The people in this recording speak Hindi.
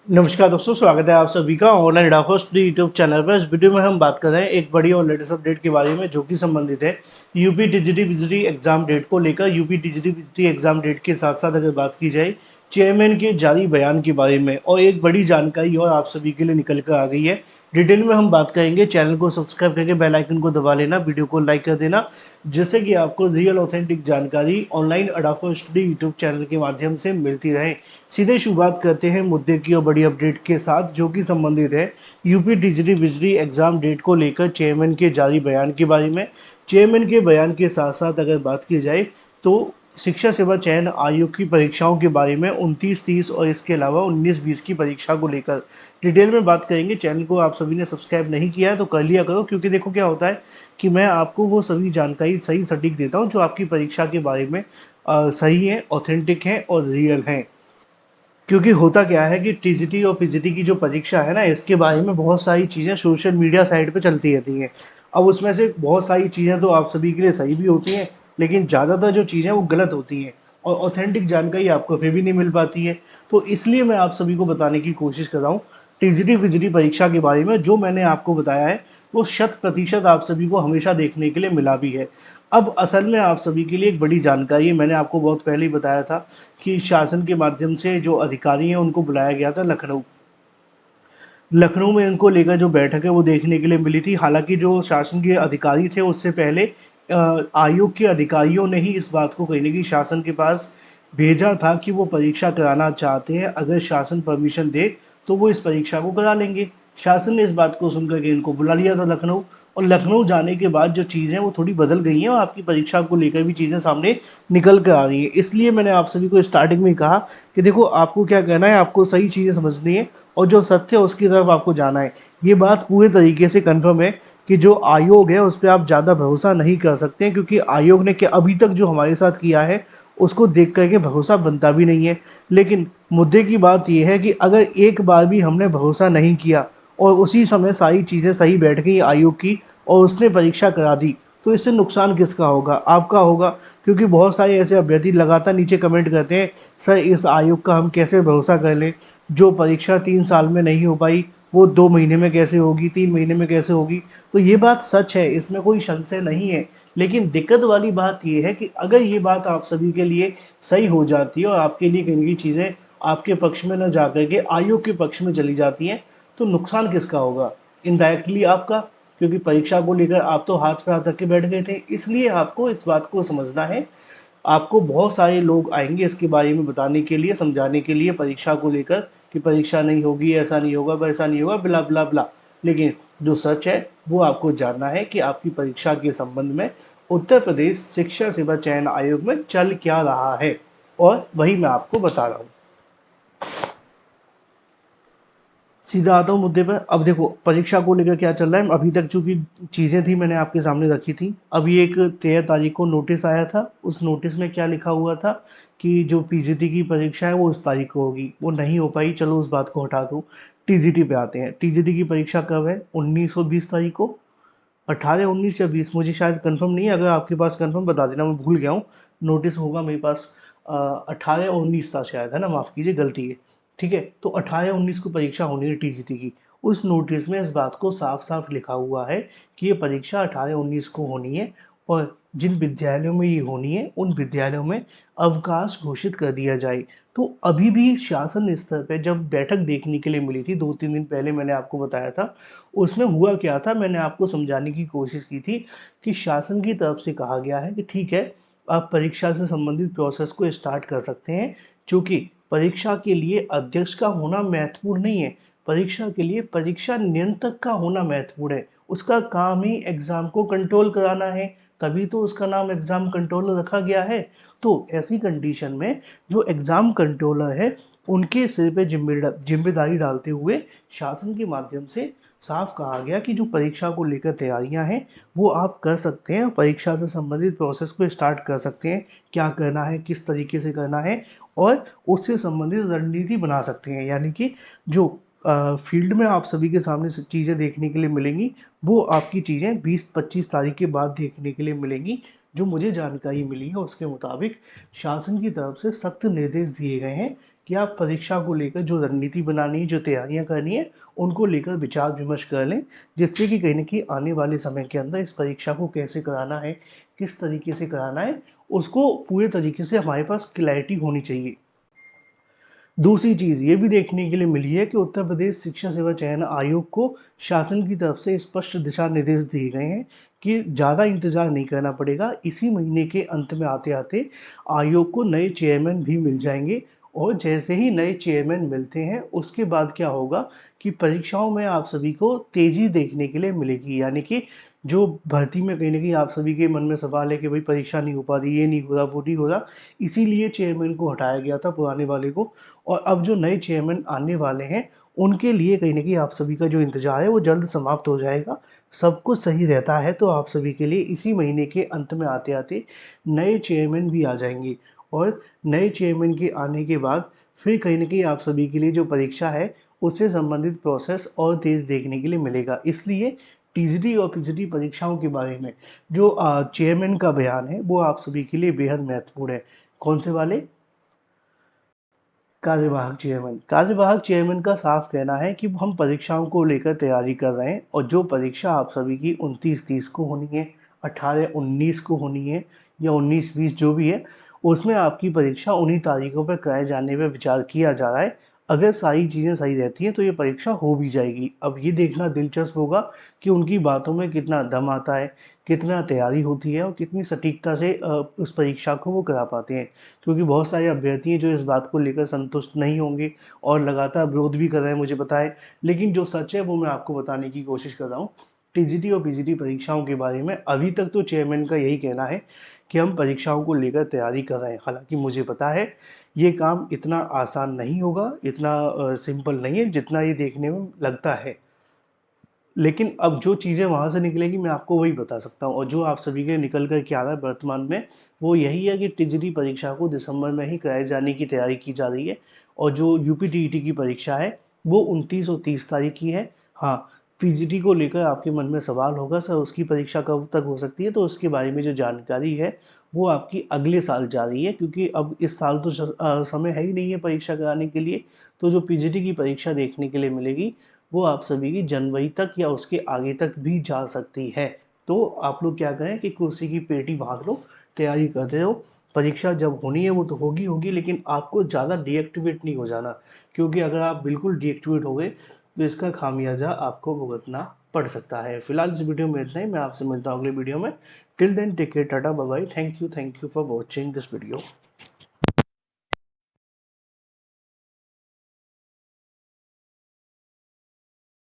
नमस्कार दोस्तों, स्वागत है आप सभी का ऑनलाइन डाको स्टडी यूट्यूब चैनल पर। इस वीडियो में हम बात कर रहे हैं एक बड़ी और लेटेस्ट अपडेट के बारे में जो कि संबंधित है यूपी टीजीटी विजिटी एग्जाम डेट को लेकर। यूपी टीजीटी विजिटी एग्जाम डेट के साथ साथ अगर बात की जाए चेयरमैन के जारी बयान के बारे में, और एक बड़ी जानकारी और आप सभी के लिए निकल कर आ गई है। डिटेल में हम बात करेंगे। चैनल को सब्सक्राइब करके बेल आइकन को दबा लेना, वीडियो को लाइक कर देना, जिससे कि आपको रियल ऑथेंटिक जानकारी ऑनलाइन अडाको स्टडी यूट्यूब चैनल के माध्यम से मिलती रहे। सीधे शुरुआत करते हैं मुद्दे की और बड़ी अपडेट के साथ, जो कि संबंधित है यूपी टीजीटी बिजली एग्जाम डेट को लेकर चेयरमैन के जारी बयान के बारे में। चेयरमैन के बयान के साथ साथ अगर बात की जाए तो शिक्षा सेवा चयन आयोग की परीक्षाओं के बारे में 29-30 और इसके अलावा 19-20 की परीक्षा को लेकर डिटेल में बात करेंगे। चैनल को आप सभी ने सब्सक्राइब नहीं किया है तो कर लिया करो, क्योंकि देखो क्या होता है कि मैं आपको वो सभी जानकारी सही सटीक देता हूँ जो आपकी परीक्षा के बारे में सही है, ऑथेंटिक है और रियल है। क्योंकि होता क्या है कि टीजीटी और पीजीटी की जो परीक्षा है ना, इसके बारे में बहुत सारी चीज़ें सोशल मीडिया साइट पे चलती रहती हैं। अब उसमें से बहुत सारी चीज़ें तो आप सभी के लिए सही भी होती हैं, लेकिन ज़्यादातर जो चीज़ें वो गलत होती हैं और ऑथेंटिक जानकारी आपको फिर भी नहीं मिल पाती है। तो इसलिए मैं आप सभी को बताने की कोशिश कर रहा हूँ टीजीटी पीजीटी परीक्षा के बारे में। जो मैंने आपको बताया है वो 100% आप सभी को हमेशा देखने के लिए मिला भी है। अब असल में आप सभी के लिए एक बड़ी जानकारी है। मैंने आपको बहुत पहले ही बताया था कि शासन के माध्यम से जो अधिकारी हैं उनको बुलाया गया था लखनऊ। लखनऊ में इनको लेकर जो बैठक है वो देखने के लिए मिली थी। हालांकि जो शासन के अधिकारी थे उससे पहले आयोग के अधिकारियों ने ही इस बात को कहने की शासन के पास भेजा था कि वो परीक्षा कराना चाहते हैं, अगर शासन परमिशन दे तो वो इस परीक्षा को करा लेंगे। शासन ने इस बात को सुनकर के इनको बुला लिया था लखनऊ, और लखनऊ जाने के बाद जो चीज़ें वो थोड़ी बदल गई हैं और आपकी परीक्षा को लेकर भी चीज़ें सामने निकल कर आ रही हैं। इसलिए मैंने आप सभी को स्टार्टिंग में ही कहा कि देखो आपको क्या कहना है, आपको सही चीज़ें समझनी है और जो सत्य है उसकी तरफ आपको जाना है। ये बात पूरे तरीके से कन्फर्म है कि जो आयोग है उस पर आप ज़्यादा भरोसा नहीं कर सकते हैं, क्योंकि आयोग ने क्या अभी तक जो हमारे साथ किया है उसको देख करके भरोसा बनता भी नहीं है। लेकिन मुद्दे की बात यह है कि अगर एक बार भी हमने भरोसा नहीं किया और उसी समय सारी चीज़ें सही बैठ गई आयोग की और उसने परीक्षा करा दी, तो इससे नुकसान किसका होगा? आपका होगा। क्योंकि बहुत सारे ऐसे अभ्यर्थी लगातार नीचे कमेंट करते हैं, सर इस आयोग का हम कैसे भरोसा कर लें, जो परीक्षा 3 साल में नहीं हो पाई वो 2 महीने में कैसे होगी, 3 महीने में कैसे होगी। तो ये बात सच है, इसमें कोई संशय नहीं है। लेकिन दिक्कत वाली बात ये है कि अगर ये बात आप सभी के लिए सही हो जाती है और आपके लिए कहीं चीज़ें आपके पक्ष में न जा के आयोग के पक्ष में चली जाती हैं, तो नुकसान किसका होगा? इनडायरेक्टली आपका, क्योंकि परीक्षा को लेकर आप तो हाथ पे हाथ रख के बैठ गए थे। इसलिए आपको इस बात को समझना है। आपको बहुत सारे लोग आएंगे इसके बारे में बताने के लिए, समझाने के लिए परीक्षा को लेकर कि परीक्षा नहीं होगी, ऐसा नहीं होगा, वैसा नहीं होगा, ब्ला ब्ला ब्ला। लेकिन जो सच है वो आपको जानना है कि आपकी परीक्षा के संबंध में उत्तर प्रदेश शिक्षा सेवा चयन आयोग में चल क्या रहा है, और वही मैं आपको बता रहा हूँ। सीधा आता हूँ मुद्दे पर। अब देखो परीक्षा को लेकर क्या चल रहा है। अभी तक चूंकि चीज़ें थी मैंने आपके सामने रखी थी। अभी एक 13 तारीख को नोटिस आया था। उस नोटिस में क्या लिखा हुआ था कि जो पीजीटी की परीक्षा है वो इस तारीख को होगी, वो नहीं हो पाई। चलो उस बात को हटा दो, टीजीटी पे आते हैं। टीजीटी की परीक्षा कब है? 19 और 20 तारीख को। 18, 19 या 20, मुझे शायद कंफर्म नहीं है। अगर आपके पास कंफर्म बता देना, मैं भूल गया हूँ। नोटिस होगा मेरे पास। 18 और 19 था शायद, है ना, माफ़ कीजिए गलती है। ठीक है, तो 18 या 19 को परीक्षा होनी है टीजीटी की। उस नोटिस में इस बात को साफ साफ लिखा हुआ है कि ये परीक्षा 18 या 19 को होनी है, और जिन विद्यालयों में ये होनी है उन विद्यालयों में अवकाश घोषित कर दिया जाए। तो अभी भी शासन स्तर पे जब बैठक देखने के लिए मिली थी 2-3 दिन पहले, मैंने आपको बताया था उसमें हुआ क्या था। मैंने आपको समझाने की कोशिश की थी कि शासन की तरफ से कहा गया है कि ठीक है, आप परीक्षा से संबंधित प्रोसेस को स्टार्ट कर सकते हैं। क्योंकि परीक्षा के लिए अध्यक्ष का होना महत्वपूर्ण नहीं है, परीक्षा के लिए परीक्षा नियंत्रक का होना महत्वपूर्ण है। उसका काम ही एग्ज़ाम को कंट्रोल कराना है, तभी तो उसका नाम एग्ज़ाम कंट्रोलर रखा गया है। तो ऐसी कंडीशन में जो एग्ज़ाम कंट्रोलर है उनके सिर पे जिम्मेदारी डालते हुए शासन के माध्यम से साफ कहा गया कि जो परीक्षा को लेकर तैयारियां हैं वो आप कर सकते हैं, परीक्षा से संबंधित प्रोसेस को स्टार्ट कर सकते हैं। क्या करना है, किस तरीके से करना है, और उससे संबंधित रणनीति बना सकते हैं। यानी कि जो फील्ड में आप सभी के सामने चीज़ें देखने के लिए मिलेंगी, वो आपकी चीज़ें 20-25 तारीख के बाद देखने के लिए मिलेंगी। जो मुझे जानकारी मिली है उसके मुताबिक शासन की तरफ से सख्त निर्देश दिए गए हैं कि आप परीक्षा को लेकर जो रणनीति बनानी है, जो तैयारियां करनी है, उनको लेकर विचार विमर्श कर लें, जिससे कि कहीं न कहीं आने वाले समय के अंदर इस परीक्षा को कैसे कराना है, किस तरीके से कराना है, उसको पूरे तरीके से हमारे पास क्लैरिटी होनी चाहिए। दूसरी चीज़ ये भी देखने के लिए मिली है कि उत्तर प्रदेश शिक्षा सेवा चयन आयोग को शासन की तरफ से स्पष्ट दिशा निर्देश दिए गए हैं कि ज़्यादा इंतज़ार नहीं करना पड़ेगा। इसी महीने के अंत में आते-आते आयोग को नए चेयरमैन भी मिल जाएँगे और जैसे ही नए चेयरमैन मिलते हैं, उसके बाद क्या होगा कि परीक्षाओं में आप सभी को तेज़ी देखने के लिए मिलेगी। यानी कि जो भर्ती में कहीं न कहीं आप सभी के मन में सवाल है कि भई परीक्षा नहीं हो पा रही, ये नहीं हो रहा, वो नहीं हो रहा, इसीलिए चेयरमैन को हटाया गया था पुराने वाले को। और अब जो नए चेयरमैन आने वाले हैं, उनके लिए कहीं न कहीं आप सभी का जो इंतज़ार है वो जल्द समाप्त हो जाएगा। सब कुछ सही रहता है तो आप सभी के लिए इसी महीने के अंत में आते-आते नए चेयरमैन भी आ जाएँगे और नए चेयरमैन के आने के बाद फिर कहीं न कहीं आप सभी के लिए जो परीक्षा है, उससे संबंधित प्रोसेस और तेज़ देखने के लिए मिलेगा। इसलिए टीजीटी और पीजीटी परीक्षाओं के बारे में जो चेयरमैन का बयान है, वो आप सभी के लिए बेहद महत्वपूर्ण है। कौन से वाले? कार्यवाहक चेयरमैन का साफ कहना है कि हम परीक्षाओं को लेकर तैयारी कर रहे हैं और जो परीक्षा आप सभी की 29-30 को होनी है, 18-19 को होनी है या 19-20 जो भी है, उसमें आपकी परीक्षा उन्हीं तारीखों पर कराए जाने पे विचार किया जा रहा है। अगर सारी चीज़ें सही रहती हैं तो ये परीक्षा हो भी जाएगी। अब ये देखना दिलचस्प होगा कि उनकी बातों में कितना दम आता है, कितना तैयारी होती है और कितनी सटीकता से उस परीक्षा को वो करा पाते हैं। क्योंकि बहुत सारे अभ्यर्थी हैं जो इस बात को लेकर संतुष्ट नहीं होंगे और लगातार विरोध भी कर रहे हैं, मुझे पता है। लेकिन जो सच है वो मैं आपको बताने की कोशिश कर रहा हूँ। टीजीटी और पीजीटी परीक्षाओं के बारे में अभी तक तो चेयरमैन का यही कहना है कि हम परीक्षाओं को लेकर तैयारी कर रहे हैं। हालाँकि मुझे पता है ये काम इतना आसान नहीं होगा, इतना सिंपल नहीं है जितना ये देखने में लगता है। लेकिन अब जो चीज़ें वहाँ से निकलेंगी मैं आपको वही बता सकता हूँ और जो आप सभी के निकल कर के आ रहा है वर्तमान में, वो यही है कि टीजीटी परीक्षा को दिसंबर में ही कराए जाने की तैयारी की जा रही है और जो यूपी टीईटी की परीक्षा है, वो 29 और 30 तारीख की है। हाँ, पीजीटी को लेकर आपके मन में सवाल होगा सर उसकी परीक्षा कब तक हो सकती है? तो उसके बारे में जो जानकारी है, वो आपकी अगले साल जा रही है क्योंकि अब इस साल तो समय है ही नहीं है परीक्षा कराने के लिए। तो जो पीजीटी की परीक्षा देखने के लिए मिलेगी, वो आप सभी की जनवरी तक या उसके आगे तक भी जा सकती है। तो आप लोग क्या करें कि कुर्सी की पेटी बाँध लो, तैयारी करते रहो। परीक्षा जब होनी है वो तो होगी होगी लेकिन आपको ज़्यादा डीएक्टिवेट नहीं हो जाना क्योंकि अगर आप बिल्कुल डीएक्टिवेट हो गए तो इसका खामियाज़ा आपको भुगतना पड़ सकता है। फिलहाल इस वीडियो में इतना ही, मैं आपसे मिलता हूँ अगले वीडियो में। Till then take care, tata bye bye, thank you for watching this video.